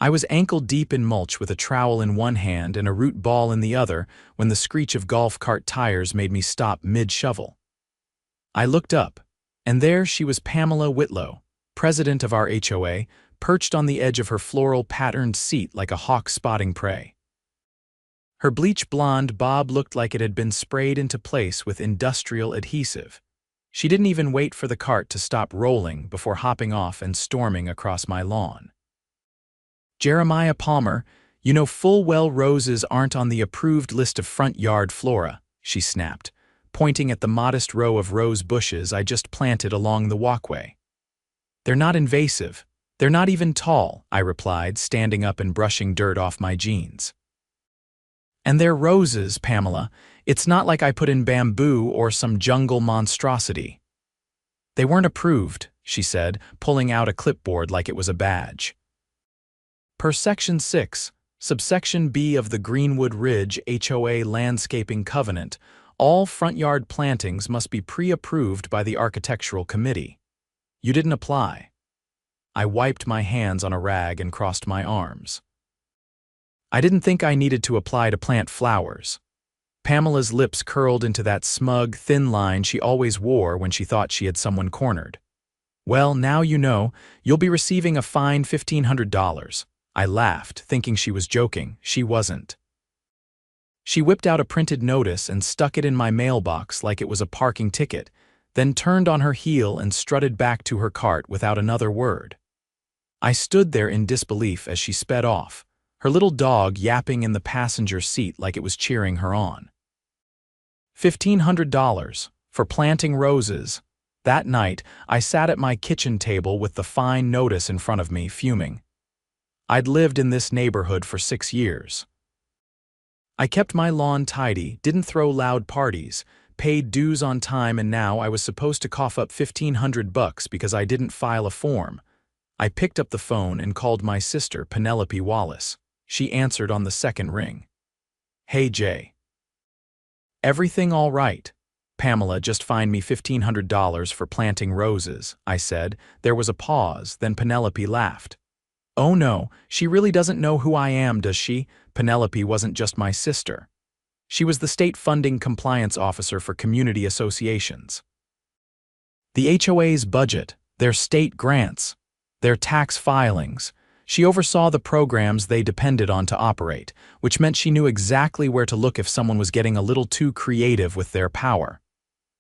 I was ankle-deep in mulch with a trowel in one hand and a root ball in the other when the screech of golf cart tires made me stop mid-shovel. I looked up, and there she was, Pamela Whitlow, president of our HOA, perched on the edge of her floral-patterned seat like a hawk spotting prey. Her bleach-blonde bob looked like it had been sprayed into place with industrial adhesive. She didn't even wait for the cart to stop rolling before hopping off and storming across my lawn. "Jeremiah Palmer, you know full well roses aren't on the approved list of front yard flora," she snapped, pointing at the modest row of rose bushes I just planted along the walkway. "They're not invasive. They're not even tall," I replied, standing up and brushing dirt off my jeans. "And they're roses, Pamela. It's not like I put in bamboo or some jungle monstrosity." "They weren't approved," she said, pulling out a clipboard like it was a badge. "Per Section 6, subsection B of the Greenwood Ridge HOA Landscaping Covenant, all front yard plantings must be pre-approved by the Architectural Committee. You didn't apply." I wiped my hands on a rag and crossed my arms. I didn't think I needed to apply to plant flowers. Pamela's lips curled into that smug, thin line she always wore when she thought she had someone cornered. "Well, now you know, you'll be receiving a fine $1,500. I laughed, thinking she was joking. She wasn't. She whipped out a printed notice and stuck it in my mailbox like it was a parking ticket, then turned on her heel and strutted back to her cart without another word. I stood there in disbelief as she sped off, her little dog yapping in the passenger seat like it was cheering her on. $1,500 for planting roses. That night, I sat at my kitchen table with the fine notice in front of me, fuming. I'd lived in this neighborhood for 6 years. I kept my lawn tidy, didn't throw loud parties, paid dues on time, and now I was supposed to cough up $1,500 because I didn't file a form. I picked up the phone and called my sister, Penelope Wallace. She answered on the second ring. "Hey, Jay. Everything all right? Pamela just fined me $1,500 for planting roses," I said. There was a pause, then Penelope laughed. "Oh no, she really doesn't know who I am, does she?" Penelope wasn't just my sister. She was the state funding compliance officer for community associations. The HOA's budget, their state grants, their tax filings. She oversaw the programs they depended on to operate, which meant she knew exactly where to look if someone was getting a little too creative with their power.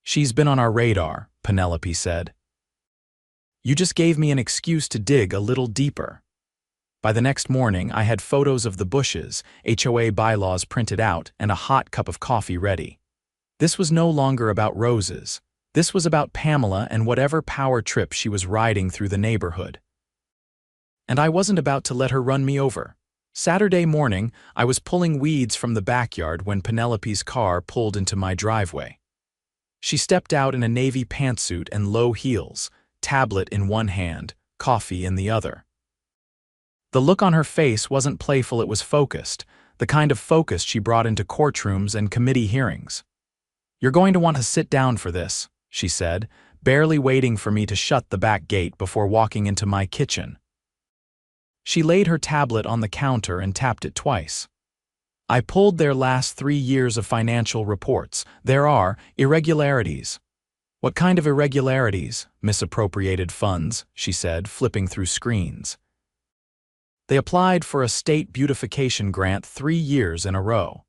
"She's been on our radar," Penelope said. "You just gave me an excuse to dig a little deeper." By the next morning, I had photos of the bushes, HOA bylaws printed out, and a hot cup of coffee ready. This was no longer about roses. This was about Pamela and whatever power trip she was riding through the neighborhood. And I wasn't about to let her run me over. Saturday morning, I was pulling weeds from the backyard when Penelope's car pulled into my driveway. She stepped out in a navy pantsuit and low heels, tablet in one hand, coffee in the other. The look on her face wasn't playful, it was focused, the kind of focus she brought into courtrooms and committee hearings. "You're going to want to sit down for this," she said, barely waiting for me to shut the back gate before walking into my kitchen. She laid her tablet on the counter and tapped it twice. "I pulled their last 3 years of financial reports. There are irregularities." "What kind of irregularities?" "Misappropriated funds," she said, flipping through screens. "They applied for a state beautification grant 3 years in a row.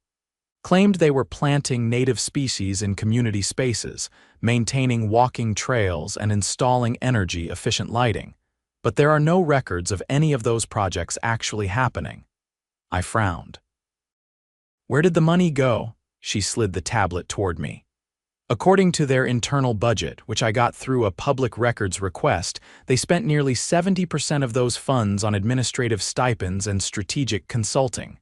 Claimed they were planting native species in community spaces, maintaining walking trails, and installing energy-efficient lighting. But there are no records of any of those projects actually happening." I frowned. "Where did the money go?" She slid the tablet toward me. "According to their internal budget, which I got through a public records request, they spent nearly 70% of those funds on administrative stipends and strategic consulting."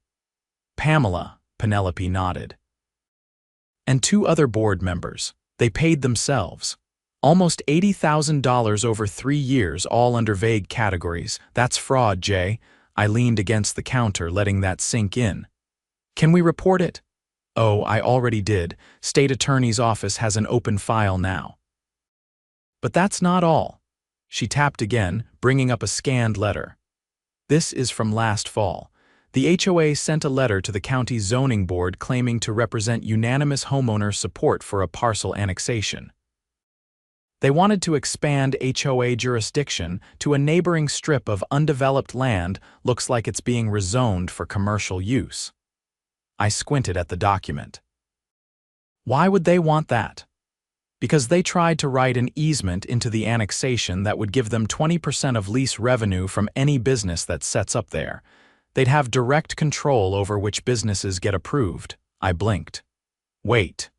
"Pamela," Penelope nodded. "And 2 other board members. They paid themselves. Almost $80,000 over 3 years, all under vague categories. That's fraud, Jay." I leaned against the counter, letting that sink in. "Can we report it?" "Oh, I already did. State Attorney's Office has an open file now." "But that's not all." She tapped again, bringing up a scanned letter. This is from last fall. The HOA sent a letter to the county zoning board claiming to represent unanimous homeowner support for a parcel annexation. They wanted to expand HOA jurisdiction to a neighboring strip of undeveloped land looks like it's being rezoned for commercial use. I squinted at the document. Why would they want that? Because they tried to write an easement into the annexation that would give them 20% of lease revenue from any business that sets up there. They'd have direct control over which businesses get approved. I blinked. Wait.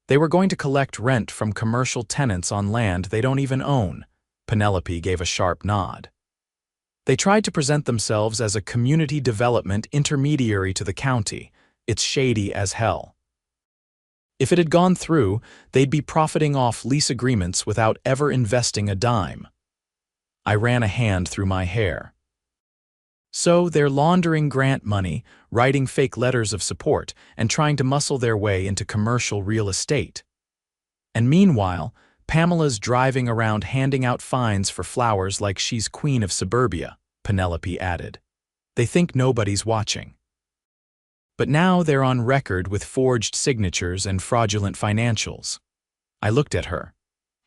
They were going to collect rent from commercial tenants on land they don't even own. Penelope gave a sharp nod. They tried to present themselves as a community development intermediary to the county. It's shady as hell. If it had gone through, they'd be profiting off lease agreements without ever investing a dime. I ran a hand through my hair. So they're laundering grant money, writing fake letters of support, and trying to muscle their way into commercial real estate. And meanwhile, Pamela's driving around handing out fines for flowers like she's queen of suburbia, Penelope added. They think nobody's watching. But now they're on record with forged signatures and fraudulent financials. I looked at her.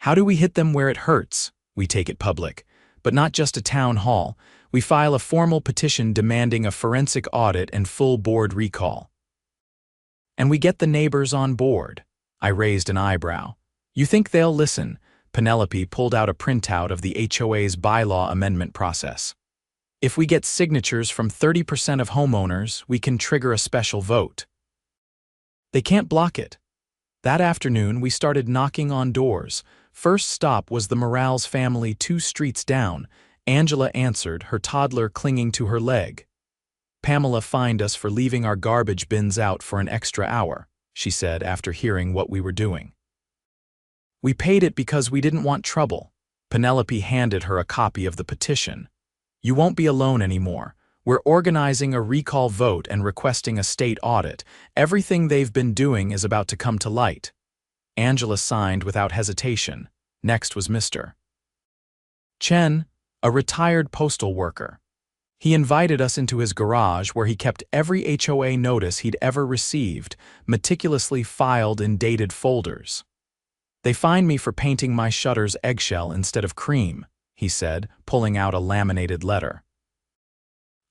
How do we hit them where it hurts? We take it public. But not just a town hall. We file a formal petition demanding a forensic audit and full board recall. And we get the neighbors on board. I raised an eyebrow. You think they'll listen? Penelope pulled out a printout of the HOA's bylaw amendment process. If we get signatures from 30% of homeowners, we can trigger a special vote. They can't block it. That afternoon, we started knocking on doors. First stop was the Morales family 2 streets down. Angela answered, her toddler clinging to her leg. Pamela fined us for leaving our garbage bins out for an extra hour, she said after hearing what we were doing. We paid it because we didn't want trouble. Penelope handed her a copy of the petition. You won't be alone anymore. We're organizing a recall vote and requesting a state audit. Everything they've been doing is about to come to light. Angela signed without hesitation. Next was Mr. Chen, a retired postal worker. He invited us into his garage where he kept every HOA notice he'd ever received, meticulously filed in dated folders. They fined me for painting my shutters eggshell instead of cream, he said, pulling out a laminated letter.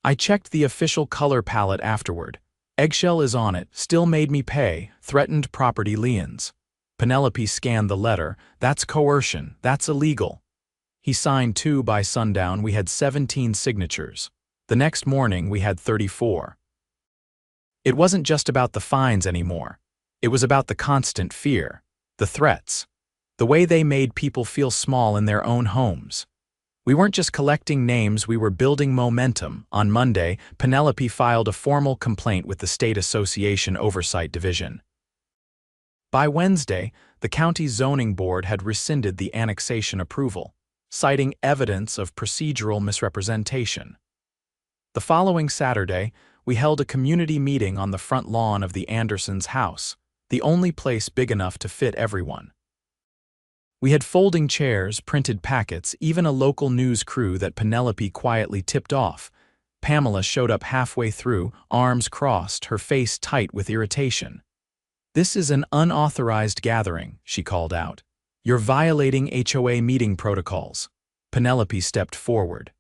I checked the official color palette afterward. Eggshell is on it, still made me pay, threatened property liens. Penelope scanned the letter. That's coercion, that's illegal. He signed 2 by sundown. We had 17 signatures. The next morning we had 34. It wasn't just about the fines anymore. It was about the constant fear, the threats, the way they made people feel small in their own homes. We weren't just collecting names, we were building momentum. On Monday, Penelope filed a formal complaint with the State Association Oversight Division. By Wednesday, the county zoning board had rescinded the annexation approval, citing evidence of procedural misrepresentation. The following Saturday, we held a community meeting on the front lawn of the Andersons' house, the only place big enough to fit everyone. We had folding chairs, printed packets, even a local news crew that Penelope quietly tipped off. Pamela showed up halfway through, arms crossed, her face tight with irritation. "This is an unauthorized gathering," she called out. "You're violating HOA meeting protocols." Penelope stepped forward.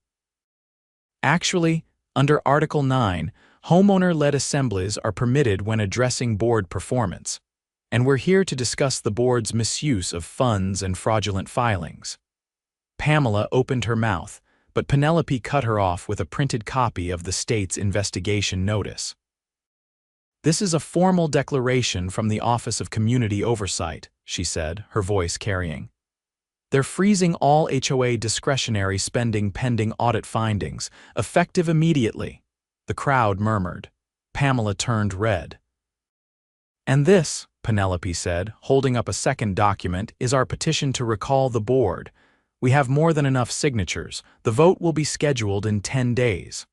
Actually, under Article 9, homeowner-led assemblies are permitted when addressing board performance. And we're here to discuss the board's misuse of funds and fraudulent filings. Pamela opened her mouth, but Penelope cut her off with a printed copy of the state's investigation notice. "This is a formal declaration from the Office of Community Oversight," she said, her voice carrying. "They're freezing all HOA discretionary spending pending audit findings, effective immediately." The crowd murmured. Pamela turned red. "And this," Penelope said, holding up a second document, "is our petition to recall the board. We have more than enough signatures. The vote will be scheduled in 10 days.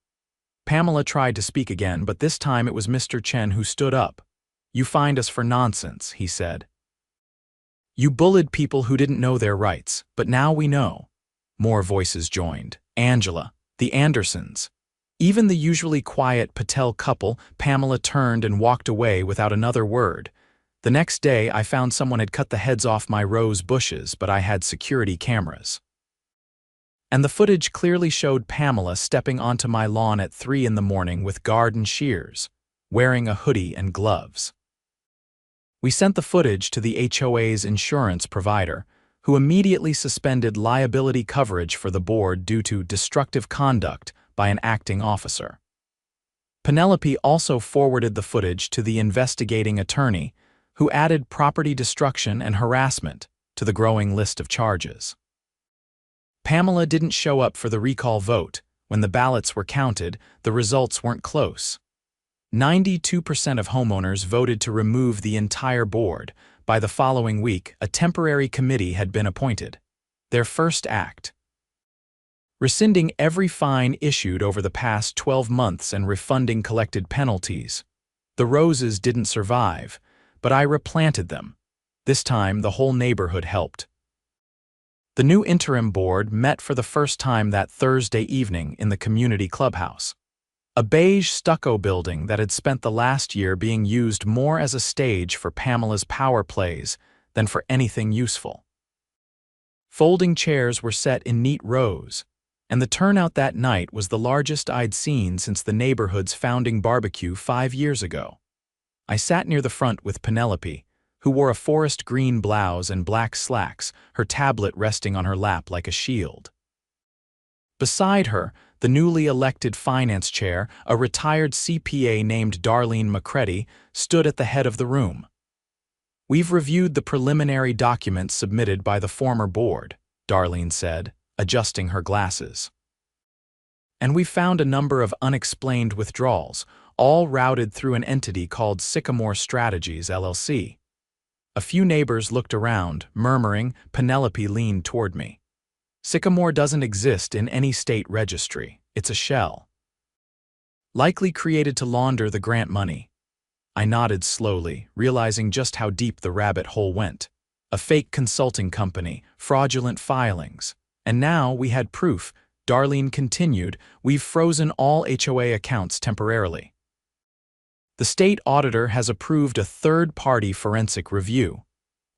Pamela tried to speak again, but this time it was Mr. Chen who stood up. "You fined us for nonsense," he said. "You bullied people who didn't know their rights, but now we know." More voices joined. "Angela, The Andersons. Even the usually quiet Patel couple, Pamela turned and walked away without another word. The next day, I found someone had cut the heads off my rose bushes, but I had security cameras. And the footage clearly showed Pamela stepping onto my lawn at 3 in the morning with garden shears, wearing a hoodie and gloves. We sent the footage to the HOA's insurance provider, who immediately suspended liability coverage for the board due to destructive conduct by an acting officer. Penelope also forwarded the footage to the investigating attorney, who added property destruction and harassment to the growing list of charges. Pamela didn't show up for the recall vote. When the ballots were counted, the results weren't close. 92% of homeowners voted to remove the entire board. By the following week, a temporary committee had been appointed. Their first act: rescinding every fine issued over the past 12 months and refunding collected penalties. The roses didn't survive, but I replanted them. This time, the whole neighborhood helped. The new interim board met for the first time that Thursday evening in the community clubhouse, a beige stucco building that had spent the last year being used more as a stage for Pamela's power plays than for anything useful. Folding chairs were set in neat rows, and the turnout that night was the largest I'd seen since the neighborhood's founding barbecue 5 years ago. I sat near the front with Penelope, who wore a forest green blouse and black slacks, her tablet resting on her lap like a shield. Beside her, the newly elected finance chair, a retired CPA named Darlene McCready, stood at the head of the room. "We've reviewed the preliminary documents submitted by the former board," Darlene said, adjusting her glasses. "And we've found a number of unexplained withdrawals, all routed through an entity called Sycamore Strategies, LLC. A few neighbors looked around, murmuring. Penelope leaned toward me. "Sycamore doesn't exist in any state registry. It's a shell. Likely created to launder the grant money." I nodded slowly, realizing just how deep the rabbit hole went. A fake consulting company, fraudulent filings. And now we had proof. Darlene continued, "We've frozen all HOA accounts temporarily. The state auditor has approved a third-party forensic review.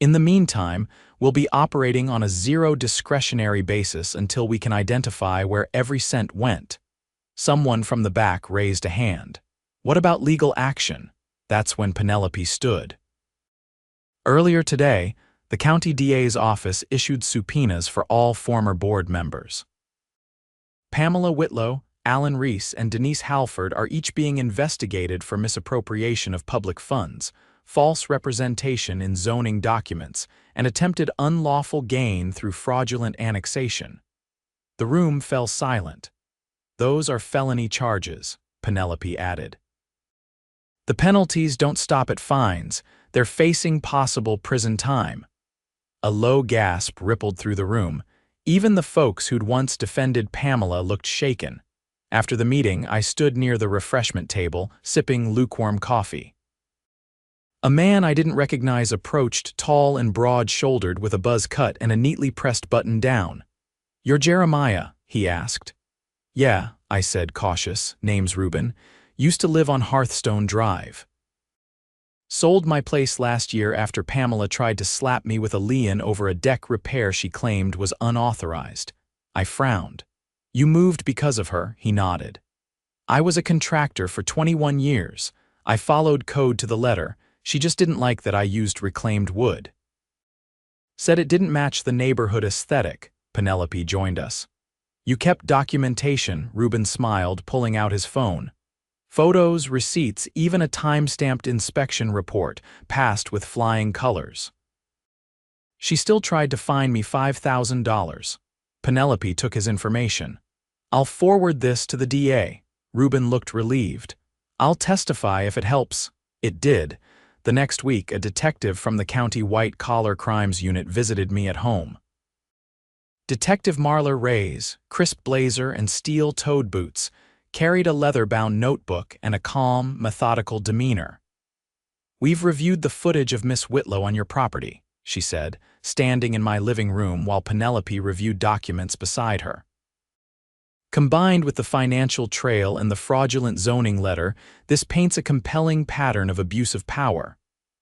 In the meantime, we'll be operating on a zero discretionary basis until we can identify where every cent went." Someone from the back raised a hand. "What about legal action?" That's when Penelope stood. Earlier today, the county DA's office issued subpoenas for all former board members. Pamela Whitlow, Alan Reese, and Denise Halford are each being investigated for misappropriation of public funds, false representation in zoning documents, and attempted unlawful gain through fraudulent annexation. The room fell silent. "Those are felony charges," Penelope added. "The penalties don't stop at fines. They're facing possible prison time." A low gasp rippled through the room. Even the folks who'd once defended Pamela looked shaken. After the meeting, I stood near the refreshment table, sipping lukewarm coffee. A man I didn't recognize approached, tall and broad-shouldered with a buzz cut and a neatly pressed button down. "You're Jeremiah?" he asked. "Yeah," I said, cautious. "Name's Ruben. Used to live on Hearthstone Drive. Sold my place last year after Pamela tried to slap me with a lien over a deck repair she claimed was unauthorized." I frowned. "You moved because of her," he nodded. "I was a contractor for 21 years. I followed code to the letter. She just didn't like that I used reclaimed wood. Said it didn't match the neighborhood aesthetic." Penelope joined us. "You kept documentation," Ruben smiled, pulling out his phone. "Photos, receipts, even a time-stamped inspection report, passed with flying colors." "She still tried to fine me $5,000. Penelope took his information. "I'll forward this to the DA. Ruben looked relieved. "I'll testify if it helps." It did. The next week, a detective from the county white-collar crimes unit visited me at home. Detective Marler Reyes, crisp blazer and steel-toed boots, carried a leather-bound notebook and a calm, methodical demeanor. "We've reviewed the footage of Miss Whitlow on your property," she said, standing in my living room while Penelope reviewed documents beside her. Combined with the financial trail and the fraudulent zoning letter, this paints a compelling pattern of abuse of power.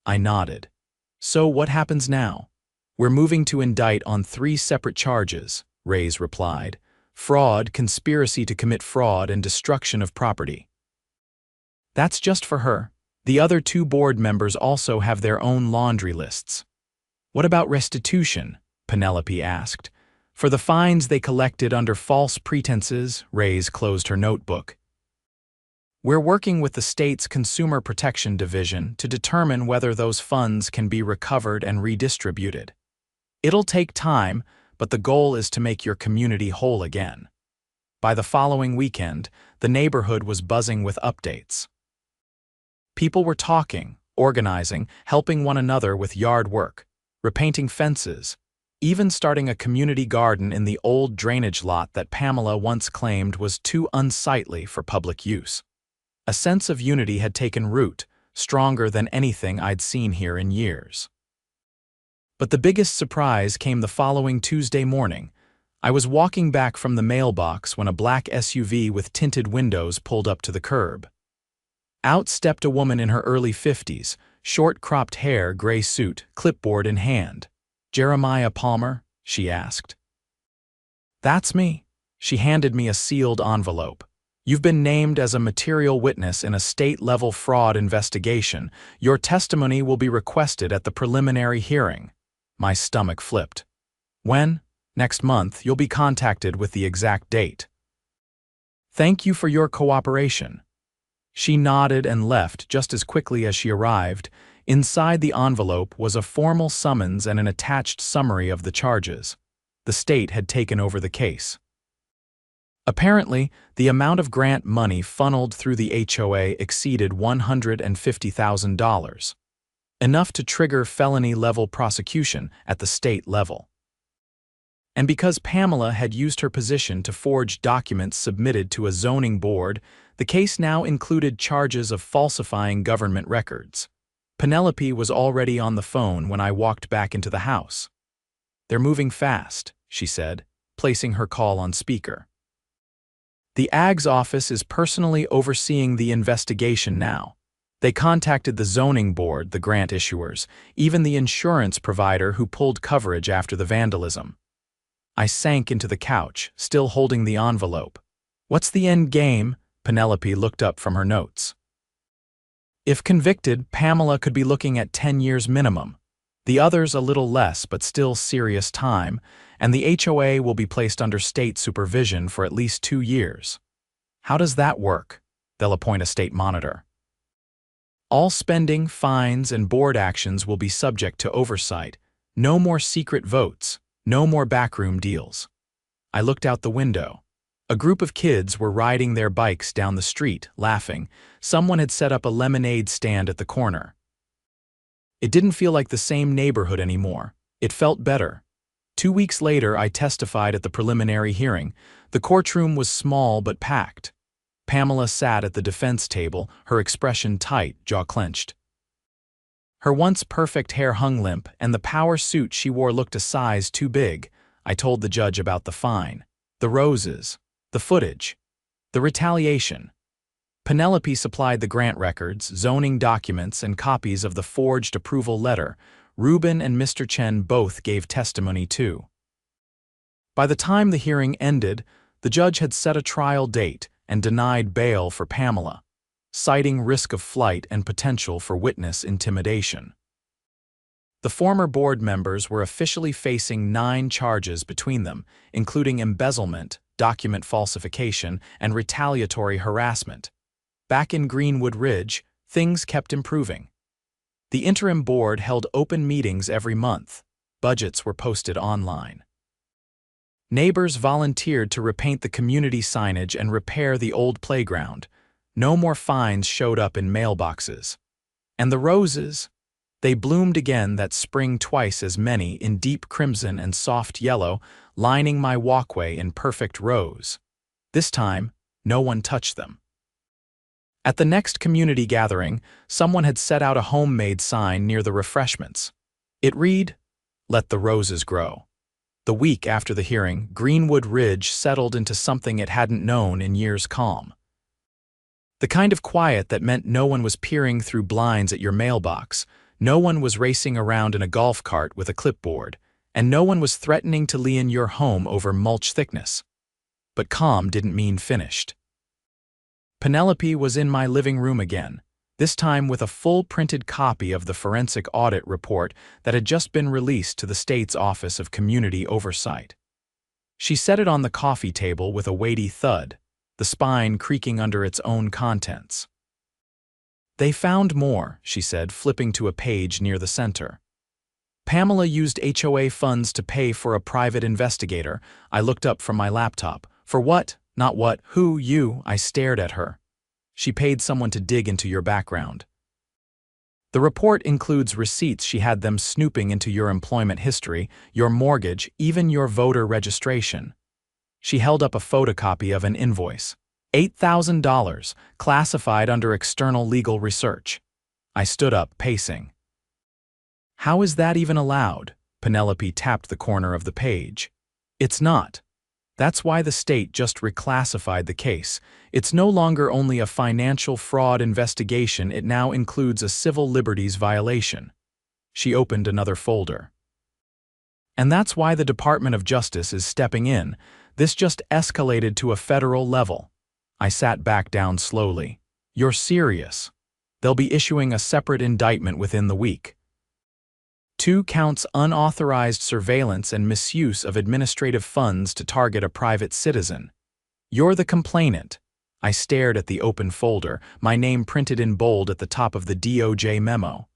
I nodded. So what happens now? We're moving to indict on 3 separate charges, Reyes replied. Fraud, conspiracy to commit fraud, and destruction of property. That's just for her. The other 2 board members also have their own laundry lists. What about restitution? Penelope asked. For the fines they collected under false pretenses, Reyes closed her notebook. We're working with the state's Consumer Protection Division to determine whether those funds can be recovered and redistributed. It'll take time, but the goal is to make your community whole again. By the following weekend, the neighborhood was buzzing with updates. People were talking, organizing, helping one another with yard work, repainting fences, even starting a community garden in the old drainage lot that Pamela once claimed was too unsightly for public use. A sense of unity had taken root, stronger than anything I'd seen here in years. But the biggest surprise came the following Tuesday morning. I was walking back from the mailbox when a black SUV with tinted windows pulled up to the curb. Out stepped a woman in her early 50s, short cropped hair, gray suit, clipboard in hand. Jeremiah Palmer? She asked. That's me. She handed me a sealed envelope. You've been named as a material witness in a state-level fraud investigation. Your testimony will be requested at the preliminary hearing. My stomach flipped. When? Next month, you'll be contacted with the exact date. Thank you for your cooperation. She nodded and left just as quickly as she arrived. Inside the envelope was a formal summons and an attached summary of the charges. The state had taken over the case. Apparently, the amount of grant money funneled through the HOA exceeded $150,000, enough to trigger felony-level prosecution at the state level. And because Pamela had used her position to forge documents submitted to a zoning board, the case now included charges of falsifying government records. Penelope was already on the phone when I walked back into the house. They're moving fast, she said, placing her call on speaker. The AG's office is personally overseeing the investigation now. They contacted the zoning board, the grant issuers, even the insurance provider who pulled coverage after the vandalism. I sank into the couch, still holding the envelope. What's the end game? Penelope looked up from her notes. If convicted, Pamela could be looking at 10 years minimum. The others a little less, but still serious time, and the HOA will be placed under state supervision for at least 2 years. How does that work? They'll appoint a state monitor. All spending, fines, and board actions will be subject to oversight. No more secret votes, no more backroom deals. I looked out the window. A group of kids were riding their bikes down the street, laughing. Someone had set up a lemonade stand at the corner. It didn't feel like the same neighborhood anymore. It felt better. 2 weeks later, I testified at the preliminary hearing. The courtroom was small but packed. Pamela sat at the defense table, her expression tight, jaw clenched. Her once perfect hair hung limp, and the power suit she wore looked a size too big. I told the judge about the fine, the roses, the footage, the retaliation. Penelope supplied the grant records, zoning documents, and copies of the forged approval letter. Reuben and Mr. Chen both gave testimony too. By the time the hearing ended, the judge had set a trial date and denied bail for Pamela, citing risk of flight and potential for witness intimidation. The former board members were officially facing 9 charges between them, including embezzlement, document falsification, and retaliatory harassment. Back in Greenwood Ridge, things kept improving. The interim board held open meetings every month. Budgets were posted online. Neighbors volunteered to repaint the community signage and repair the old playground. No more fines showed up in mailboxes. And the roses? They bloomed again that spring, twice as many, in deep crimson and soft yellow, lining my walkway in perfect rows. This time, no one touched them. At the next community gathering, someone had set out a homemade sign near the refreshments. It read, "Let the roses grow." The week after the hearing, Greenwood Ridge settled into something it hadn't known in years' calm. The kind of quiet that meant no one was peering through blinds at your mailbox, no one was racing around in a golf cart with a clipboard, and no one was threatening to lien your home over mulch thickness. But calm didn't mean finished. Penelope was in my living room again, this time with a full printed copy of the forensic audit report that had just been released to the state's Office of Community Oversight. She set it on the coffee table with a weighty thud, the spine creaking under its own contents. "They found more," she said, flipping to a page near the center. "Pamela used HOA funds to pay for a private investigator." I looked up from my laptop. "For what? Not what, who, you?" I stared at her. "She paid someone to dig into your background. The report includes receipts. She had them snooping into your employment history, your mortgage, even your voter registration." She held up a photocopy of an invoice. $8,000, classified under external legal research. I stood up, pacing. "How is that even allowed?" Penelope tapped the corner of the page. "It's not. That's why the state just reclassified the case. It's no longer only a financial fraud investigation, it now includes a civil liberties violation." She opened another folder. "And that's why the Department of Justice is stepping in. This just escalated to a federal level." I sat back down slowly. "You're serious? They'll be issuing a separate indictment within the week." 2 counts: unauthorized surveillance and misuse of administrative funds to target a private citizen. You're the complainant." I stared at the open folder, my name printed in bold at the top of the DOJ memo.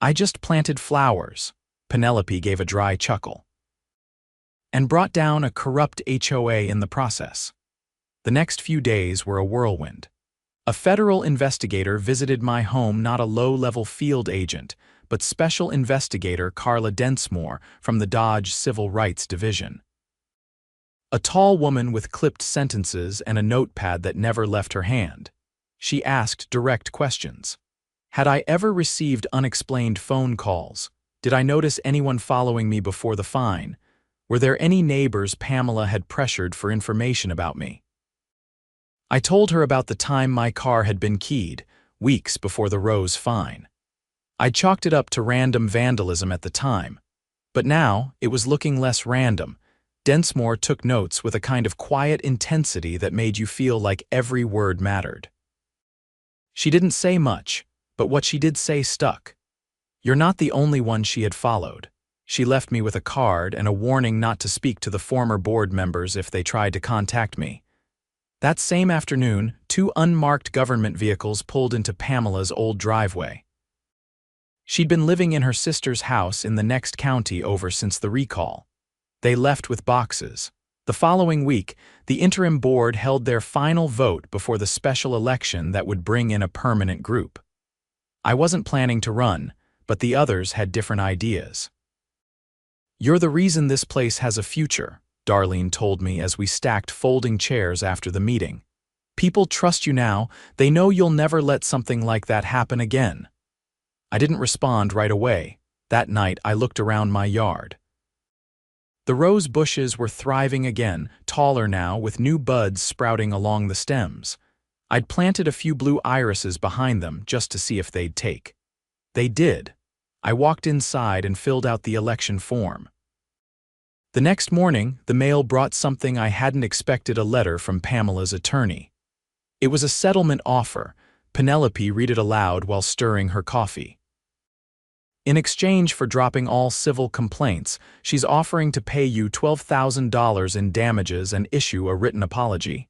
"I just planted flowers." Penelope gave a dry chuckle. "And brought down a corrupt HOA in the process." The next few days were a whirlwind. A federal investigator visited my home, not a low-level field agent, but Special Investigator Carla Densmore from the Dodge Civil Rights Division. A tall woman with clipped sentences and a notepad that never left her hand. She asked direct questions. Had I ever received unexplained phone calls? Did I notice anyone following me before the fine? Were there any neighbors Pamela had pressured for information about me? I told her about the time my car had been keyed, weeks before the Rose fine. I'd chalked it up to random vandalism at the time, but now it was looking less random. Densmore took notes with a kind of quiet intensity that made you feel like every word mattered. She didn't say much, but what she did say stuck. You're not the only one she had followed. She left me with a card and a warning not to speak to the former board members if they tried to contact me. That same afternoon, 2 unmarked government vehicles pulled into Pamela's old driveway. She'd been living in her sister's house in the next county over since the recall. They left with boxes. The following week, the interim board held their final vote before the special election that would bring in a permanent group. I wasn't planning to run, but the others had different ideas. "You're the reason this place has a future," Darlene told me as we stacked folding chairs after the meeting. "People trust you now. They know you'll never let something like that happen again." I didn't respond right away. That night, I looked around my yard. The rose bushes were thriving again, taller now, with new buds sprouting along the stems. I'd planted a few blue irises behind them just to see if they'd take. They did. I walked inside and filled out the election form. The next morning, the mail brought something I hadn't expected: a letter from Pamela's attorney. It was a settlement offer. Penelope read it aloud while stirring her coffee. "In exchange for dropping all civil complaints, she's offering to pay you $12,000 in damages and issue a written apology."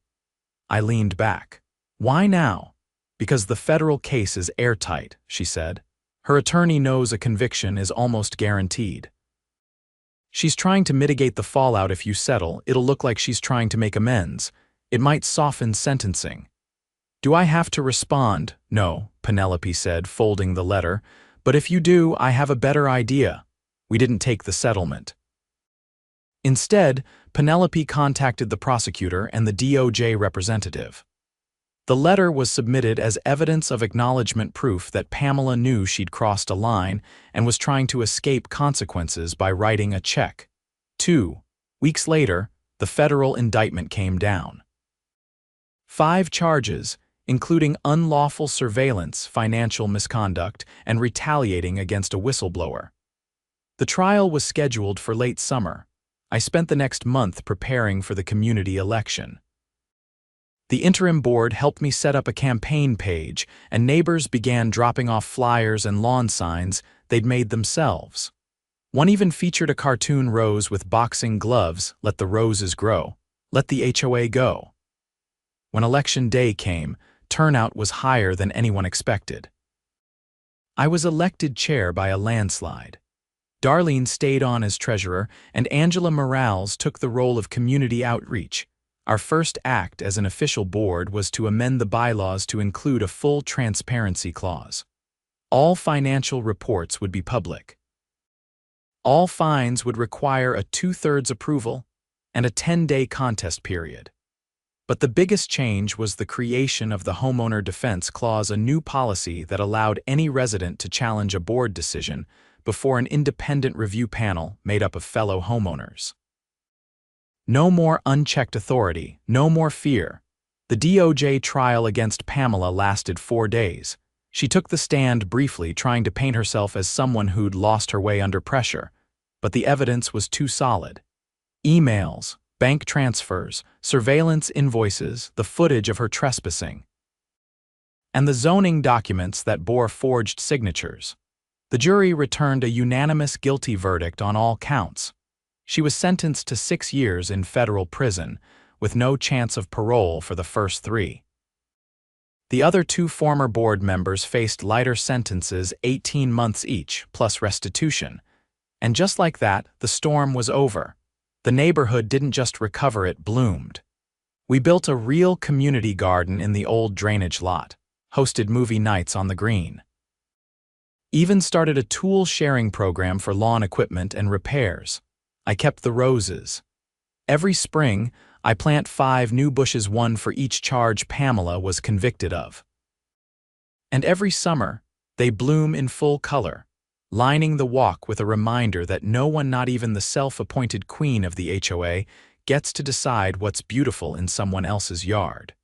I leaned back. "Why now?" "Because the federal case is airtight," she said. "Her attorney knows a conviction is almost guaranteed. She's trying to mitigate the fallout. If you settle, it'll look like she's trying to make amends. It might soften sentencing." "Do I have to respond?" "No," Penelope said, folding the letter. "But if you do, I have a better idea." We didn't take the settlement. Instead, Penelope contacted the prosecutor and the DOJ representative. The letter was submitted as evidence of acknowledgement, proof that Pamela knew she'd crossed a line and was trying to escape consequences by writing a check. 2. Weeks later, the federal indictment came down. 5 charges, including unlawful surveillance, financial misconduct, and retaliating against a whistleblower. The trial was scheduled for late summer. I spent the next month preparing for the community election. The interim board helped me set up a campaign page, and neighbors began dropping off flyers and lawn signs they'd made themselves. One even featured a cartoon rose with boxing gloves, "Let the roses grow. Let the HOA go." When election day came, turnout was higher than anyone expected. I was elected chair by a landslide. Darlene stayed on as treasurer, and Angela Morales took the role of community outreach. Our first act as an official board was to amend the bylaws to include a full transparency clause. All financial reports would be public. All fines would require a 2/3 approval and a 10-day contest period. But the biggest change was the creation of the Homeowner Defense Clause, a new policy that allowed any resident to challenge a board decision before an independent review panel made up of fellow homeowners. No more unchecked authority, no more fear. The DOJ trial against Pamela lasted 4 days. She took the stand briefly, trying to paint herself as someone who'd lost her way under pressure, but the evidence was too solid. Emails, bank transfers, surveillance invoices, the footage of her trespassing, and the zoning documents that bore forged signatures. The jury returned a unanimous guilty verdict on all counts. She was sentenced to 6 years in federal prison, with no chance of parole for the first 3. The other 2 former board members faced lighter sentences, 18 months each, plus restitution. And just like that, the storm was over. The neighborhood didn't just recover, it bloomed. We built a real community garden in the old drainage lot, hosted movie nights on the green, even started a tool-sharing program for lawn equipment and repairs. I kept the roses. Every spring, I plant 5 new bushes, 1 for each charge Pamela was convicted of. And every summer, they bloom in full color, lining the walk with a reminder that no one, not even the self-appointed queen of the HOA, gets to decide what's beautiful in someone else's yard.